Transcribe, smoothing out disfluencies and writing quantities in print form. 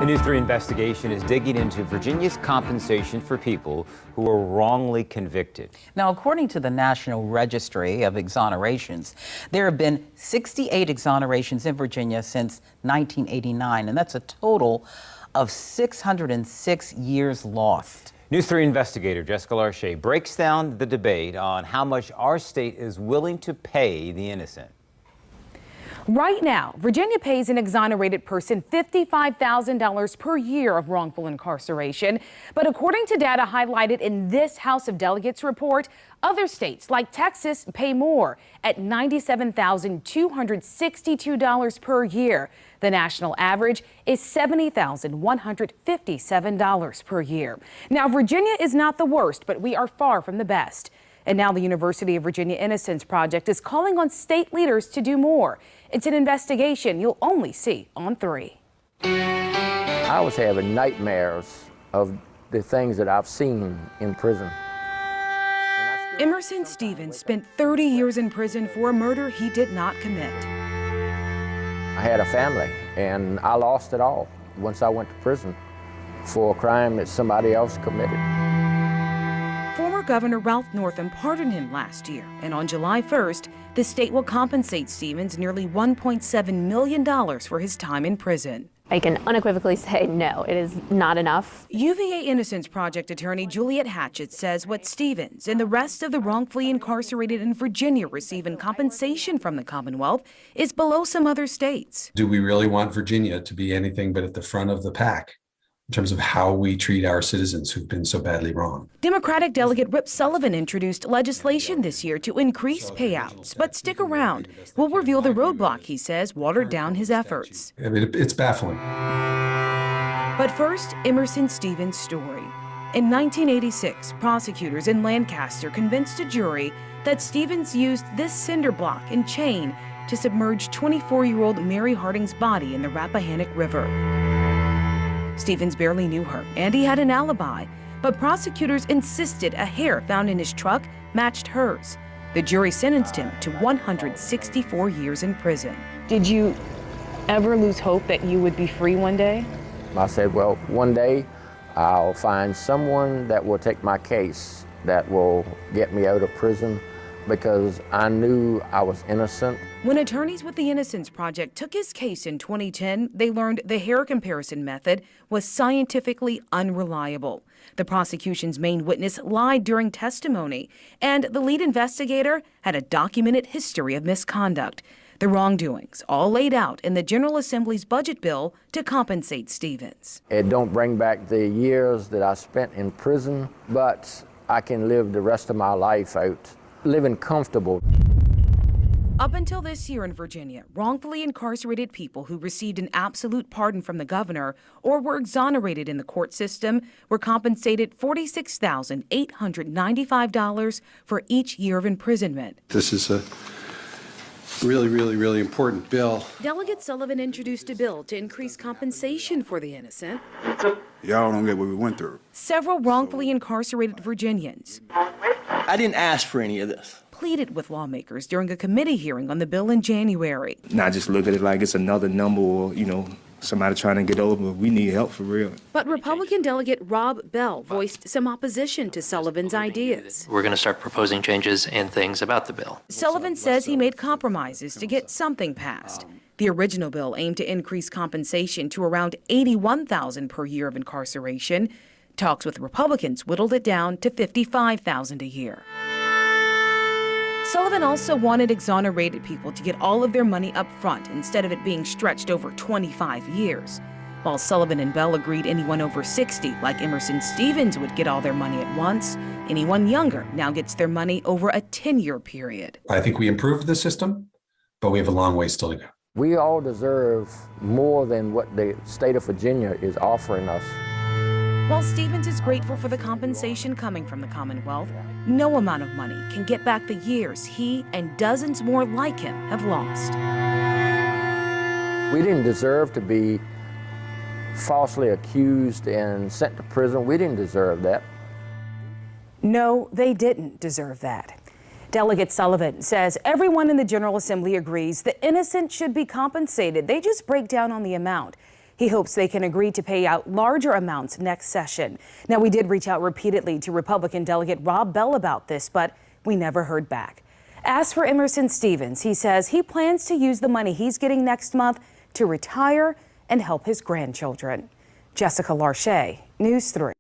The News 3 investigation is digging into Virginia's compensation for people who were wrongly convicted. Now, according to the National Registry of Exonerations, there have been 68 exonerations in Virginia since 1989, and that's a total of 606 years lost. News 3 investigator Jessica Larche breaks down the debate on how much our state is willing to pay the innocent. Right now, Virginia pays an exonerated person $55,000 per year of wrongful incarceration. But according to data highlighted in this House of Delegates report, other states like Texas pay more at $97,262 per year. The national average is $70,157 per year. Now, Virginia is not the worst, but we are far from the best. And now the University of Virginia Innocence Project is calling on state leaders to do more. It's an investigation you'll only see on 3. I was having nightmares of the things that I've seen in prison. Emerson Stevens spent 30 years in prison for a murder he did not commit. I had a family, and I lost it all once I went to prison for a crime that somebody else committed. Former Governor Ralph Northam pardoned him last year, and on July 1st, the state will compensate Stevens nearly $1.7 million for his time in prison. I can unequivocally say no, it is not enough. UVA Innocence Project attorney Juliet Hatchett says what Stevens and the rest of the wrongfully incarcerated in Virginia receive in compensation from the Commonwealth is below some other states. Do we really want Virginia to be anything but at the front of the pack in terms of how we treat our citizens who've been so badly wronged? Democratic Delegate Rip Sullivan introduced legislation this year to increase payouts, but stick around. We'll reveal the roadblock he says watered down his efforts. I mean, it's baffling. But first, Emerson Stevens' story. In 1986, prosecutors in Lancaster convinced a jury that Stevens used this cinder block and chain to submerge 24-year-old Mary Harding's body in the Rappahannock River. Stevens barely knew her, and he had an alibi, but prosecutors insisted a hair found in his truck matched hers. The jury sentenced him to 164 years in prison. Did you ever lose hope that you would be free one day? I said, well, one day I'll find someone that will take my case, that will get me out of prison, because I knew I was innocent. When attorneys with the Innocence Project took his case in 2010, they learned the hair comparison method was scientifically unreliable. The prosecution's main witness lied during testimony, and the lead investigator had a documented history of misconduct. The wrongdoings all laid out in the General Assembly's budget bill to compensate Stevens. It don't bring back the years that I spent in prison, but I can live the rest of my life out living comfortable. Up until this year in Virginia, wrongfully incarcerated people who received an absolute pardon from the governor or were exonerated in the court system were compensated $46,895 for each year of imprisonment. This is a really important bill. Delegate Sullivan introduced a bill to increase compensation for the innocent. Y'all don't get what we went through. Several wrongfully incarcerated Virginians I didn't ask for any of this. Pleaded with lawmakers during a committee hearing on the bill in January. Not just look at it like it's another number or, somebody trying to get over. We need help for real. But Republican Delegate Rob Bell voiced some opposition to Sullivan's ideas. We're going to start proposing changes and things about the bill. Sullivan says he made compromises to get something passed. The original bill aimed to increase compensation to around $81,000 per year of incarceration. Talks with Republicans whittled it down to $55,000 a year. Sullivan also wanted exonerated people to get all of their money up front instead of it being stretched over 25 years. While Sullivan and Bell agreed anyone over 60, like Emerson Stevens, would get all their money at once, anyone younger now gets their money over a 10-year period. I think we improved the system, but we have a long way still to go. We all deserve more than what the state of Virginia is offering us. While Stevens is grateful for the compensation coming from the Commonwealth, no amount of money can get back the years he and dozens more like him have lost. We didn't deserve to be falsely accused and sent to prison. We didn't deserve that. No, they didn't deserve that. Delegate Sullivan says everyone in the General Assembly agrees the innocent should be compensated. They just break down on the amount. He hopes they can agree to pay out larger amounts next session. Now, we did reach out repeatedly to Republican Delegate Rob Bell about this, but we never heard back. As for Emerson Stevens, he says he plans to use the money he's getting next month to retire and help his grandchildren. Jessica Larche, News 3.